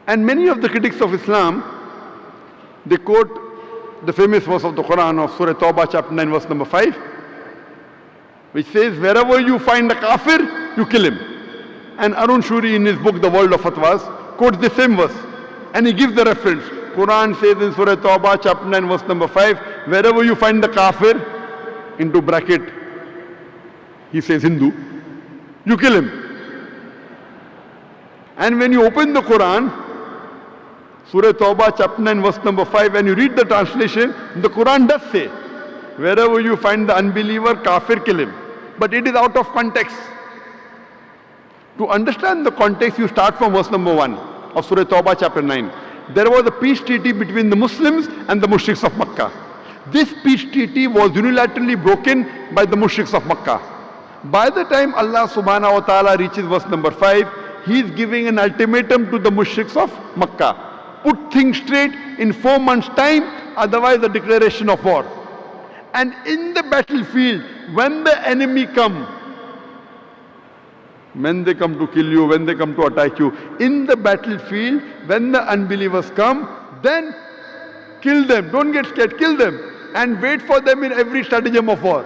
And many of the critics of Islam, they quote the famous verse of the Quran of Surah Tawbah chapter 9 verse number 5, which says, wherever you find a kafir, you kill him. And Arun Shuri in his book The World of Fatwas quotes the same verse, and he gives the reference. Quran says in Surah Tawbah chapter 9 verse number 5, wherever you find the kafir, into bracket, he says Hindu, you kill him. And when you open the Quran, Surah Tawbah chapter 9 verse number 5, and you read the translation, the Quran does say, wherever you find the unbeliever, kafir, kill him. But it is out of context. To understand the context, you start from verse number 1 of Surah Tawbah chapter 9. There was a peace treaty between the Muslims and the mushriks of Makkah. This peace treaty was unilaterally broken by the mushriks of Makkah. By the time Allah subhanahu wa ta'ala reaches verse number 5, he is giving an ultimatum to the mushriks of Makkah. Put things straight in 4 months' time, otherwise a declaration of war. And in the battlefield, when the enemy come, when they come to kill you, when they come to attack you, in the battlefield, when the unbelievers come, then kill them. Don't get scared, kill them. And wait for them in every stratagem of war.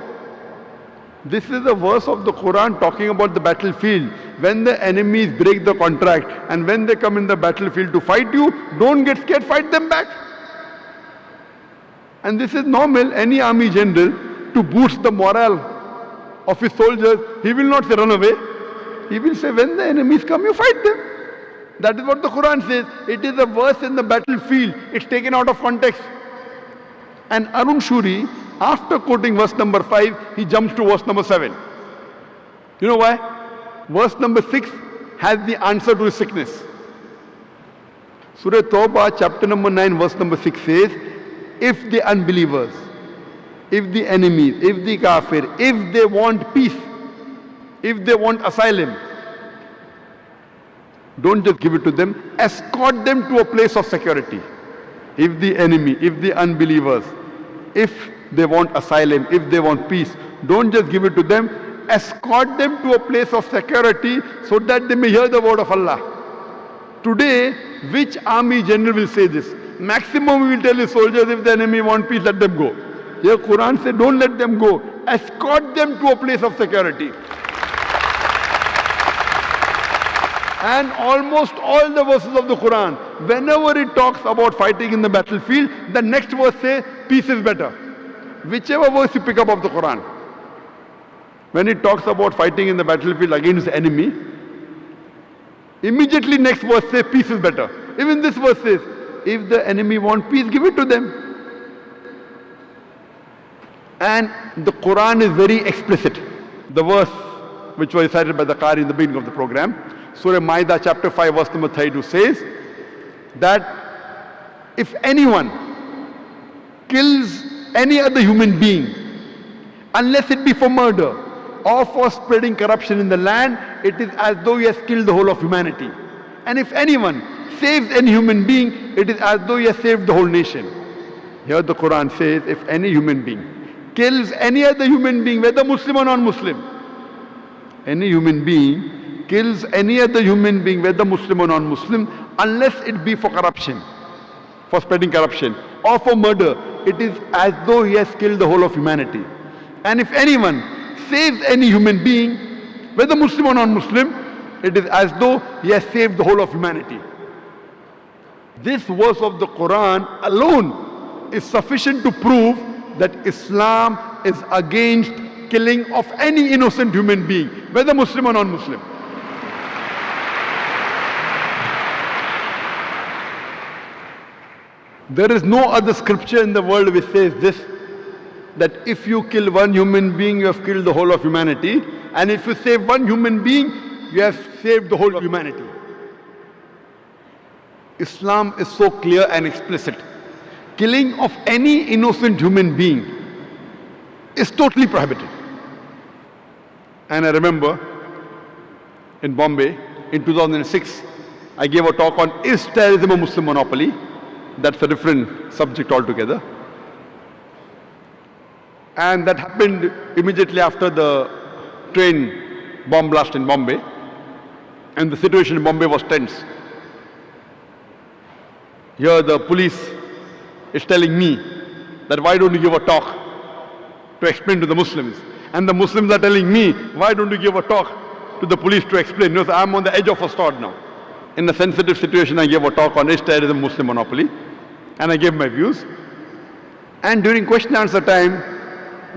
This is a verse of the Quran talking about the battlefield. When the enemies break the contract and when they come in the battlefield to fight you, don't get scared, fight them back. And this is normal. Any army general, to boost the morale of his soldiers, he will not say run away. He will say when the enemies come, you fight them. That is what the Quran says. It is a verse in the battlefield. It's taken out of context. And Arun Shuri, after quoting verse number 5, he jumps to verse number 7. You know why? Verse number 6 has the answer to his sickness. Surah Tawbah chapter number 9 verse number 6 says, if the unbelievers, if the enemies, if the kafir, if they want peace, if they want asylum, don't just give it to them, escort them to a place of security. If the enemy, if the unbelievers, if they want asylum, if they want peace, don't just give it to them, escort them to a place of security so that they may hear the word of Allah. Today, which army general will say this? Maximum we will tell his soldiers, if the enemy want peace, let them go. Here Quran says, don't let them go. Escort them to a place of security. And almost all the verses of the Quran, whenever it talks about fighting in the battlefield, the next verse says, peace is better. Whichever verse you pick up of the Quran, when it talks about fighting in the battlefield against the enemy, immediately next verse says, peace is better. Even this verse says, if the enemy want peace, give it to them. And the Quran is very explicit. The verse which was recited by the Qari in the beginning of the program, Surah Ma'idah chapter 5 verse number 32 says that if anyone kills any other human being, unless it be for murder or for spreading corruption in the land, it is as though he has killed the whole of humanity. And if anyone saves any human being, it is as though he has saved the whole nation. Here the Quran says, if any human being kills any other human being, whether Muslim or non-Muslim, any human being kills any other human being, whether Muslim or non-Muslim, unless it be for corruption, for spreading corruption, or for murder, it is as though he has killed the whole of humanity. And if anyone saves any human being, whether Muslim or non-Muslim, it is as though he has saved the whole of humanity. This verse of the Quran alone is sufficient to prove that Islam is against killing of any innocent human being, whether Muslim or non-Muslim. There is no other scripture in the world which says this, that if you kill one human being, you have killed the whole of humanity, and if you save one human being, you have saved the whole of humanity. Islam is so clear and explicit. Killing of any innocent human being is totally prohibited. And I remember in Bombay in 2006, I gave a talk on, is terrorism a Muslim monopoly? That's a different subject altogether. And that happened immediately after the train bomb blast in Bombay. And the situation in Bombay was tense. Here the police is telling me that why don't you give a talk to explain to the Muslims? And the Muslims are telling me, why don't you give a talk to the police to explain? You know, so I'm on the edge of a sword now. In a sensitive situation, I gave a talk on is terrorism Muslim monopoly, and I gave my views. And during question and answer time,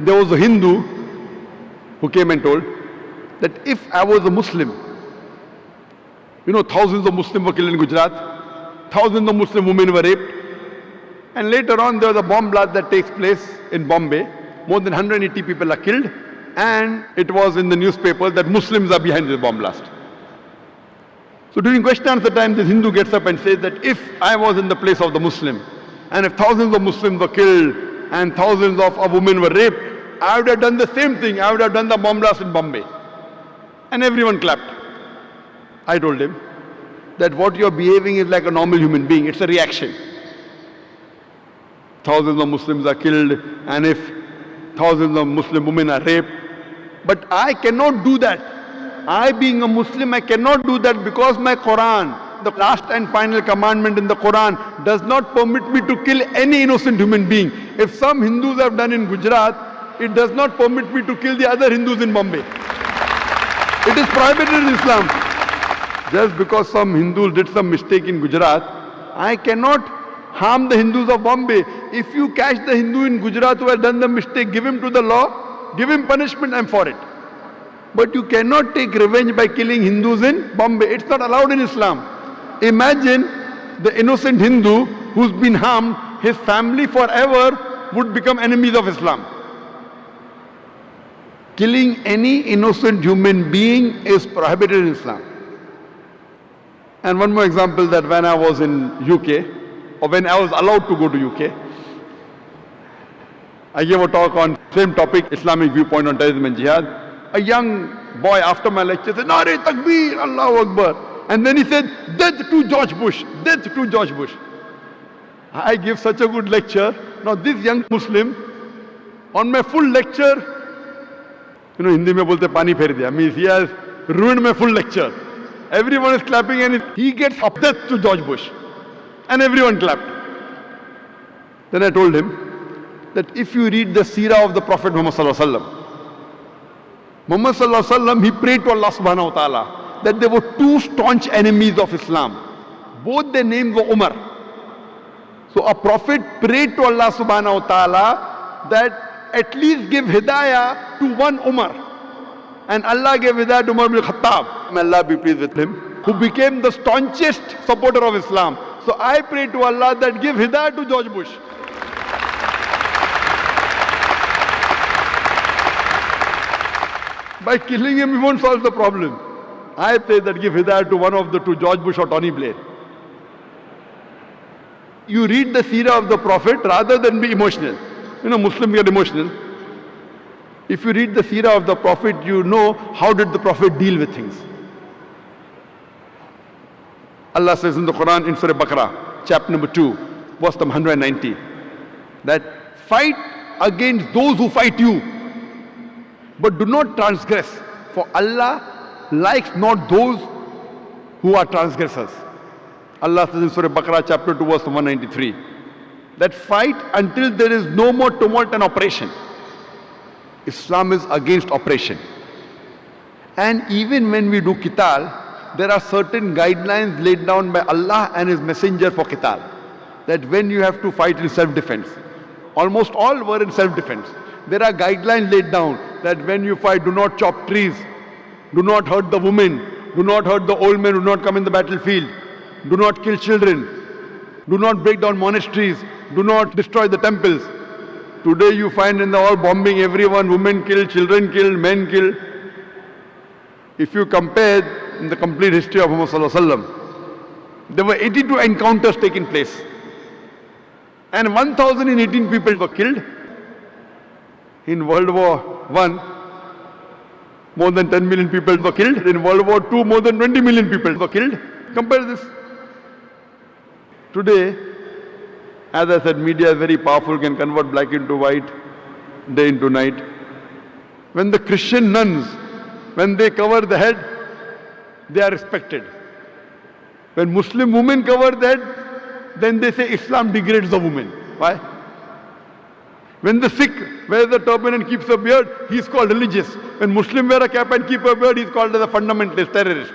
there was a Hindu who came and told that if I was a Muslim, you know, thousands of Muslims were killed in Gujarat, thousands of Muslim women were raped, and later on there was a bomb blast that takes place in Bombay. More than 180 people are killed, and it was in the newspaper that Muslims are behind the bomb blast. So during question and answer time, this Hindu gets up and says that if I was in the place of the Muslim, and if thousands of Muslims were killed and thousands of women were raped, I would have done the same thing. I would have done the bomb blast in Bombay. And everyone clapped. I told him that what you're behaving is like a normal human being. It's a reaction. Thousands of Muslims are killed, and if thousands of Muslim women are raped. But I cannot do that. I, being a Muslim, I cannot do that because my Quran, the last and final commandment in the Quran, does not permit me to kill any innocent human being. If some Hindus have done in Gujarat, it does not permit me to kill the other Hindus in Bombay. It is prohibited in Islam. Just because some Hindus did some mistake in Gujarat, I cannot harm the Hindus of Bombay. If you catch the Hindu in Gujarat who has done the mistake, give him to the law, give him punishment, I'm for it. But you cannot take revenge by killing Hindus in Bombay. It's not allowed in Islam. Imagine the innocent Hindu who's been harmed, his family forever would become enemies of Islam. Killing any innocent human being is prohibited in Islam. And one more example, that when I was in UK, or when I was allowed to go to UK, I gave a talk on same topic, Islamic viewpoint on terrorism and jihad. A young boy after my lecture said, Nare Takbir, Allahu Akbar. And then he said, death to George Bush, death to George Bush. I give such a good lecture. Now this young Muslim, on my full lecture, you know, Hindi mein bolte pani pher diya. Means he has ruined my full lecture. Everyone is clapping and he gets up, death to George Bush. And everyone clapped. Then I told him that if you read the seerah of the Prophet Muhammad Sallallahu Alaihi Wasallam, Muhammad Sallallahu Alaihi Wasallam, he prayed to Allah Subhanahu Wa Ta'ala that there were two staunch enemies of Islam. Both their names were Umar. So a prophet prayed to Allah Subhanahu Wa Ta'ala that at least give hidayah to one Umar. And Allah gave hidayah to Umar bin Khattab. May Allah be pleased with him, who became the staunchest supporter of Islam. So I pray to Allah that give hidayah to George Bush. By killing him, we won't solve the problem. I say that give hidayah to one of the two, George Bush or Tony Blair. You read the seerah of the Prophet rather than be emotional. You know, Muslims get emotional. If you read the seerah of the Prophet, you know how did the Prophet deal with things. Allah says in the Quran, in Surah Baqarah, chapter number 2, verse number 190, that fight against those who fight you, but do not transgress, for Allah likes not those who are transgressors. Allah says in Surah Baqarah, chapter 2, verse 193, that fight until there is no more tumult and oppression. Islam is against oppression. And even when we do qital, there are certain guidelines laid down by Allah and His Messenger for qital. That when you have to fight in self-defense, almost all were in self-defense. There are guidelines laid down that when you fight, do not chop trees, do not hurt the women, do not hurt the old men, do not come in the battlefield, do not kill children, do not break down monasteries, do not destroy the temples. Today you find in the all bombing, everyone, women killed, children killed, men killed. If you compare in the complete history of Muhammad Sallallahu Alaihi Wasallam, there were 82 encounters taking place. And 1,018 people were killed. In World War I, more than 10 million people were killed. In World War II, more than 20 million people were killed. Compare this. Today, as I said, media is very powerful, can convert black into white, day into night. When the Christian nuns, when they cover the head, they are respected. When Muslim women cover the head, then they say Islam degrades the woman. Why? When the Sikh wears the turban and keeps a beard, he is called religious. When Muslim wear a cap and keep a beard, he is called as a fundamentalist, terrorist.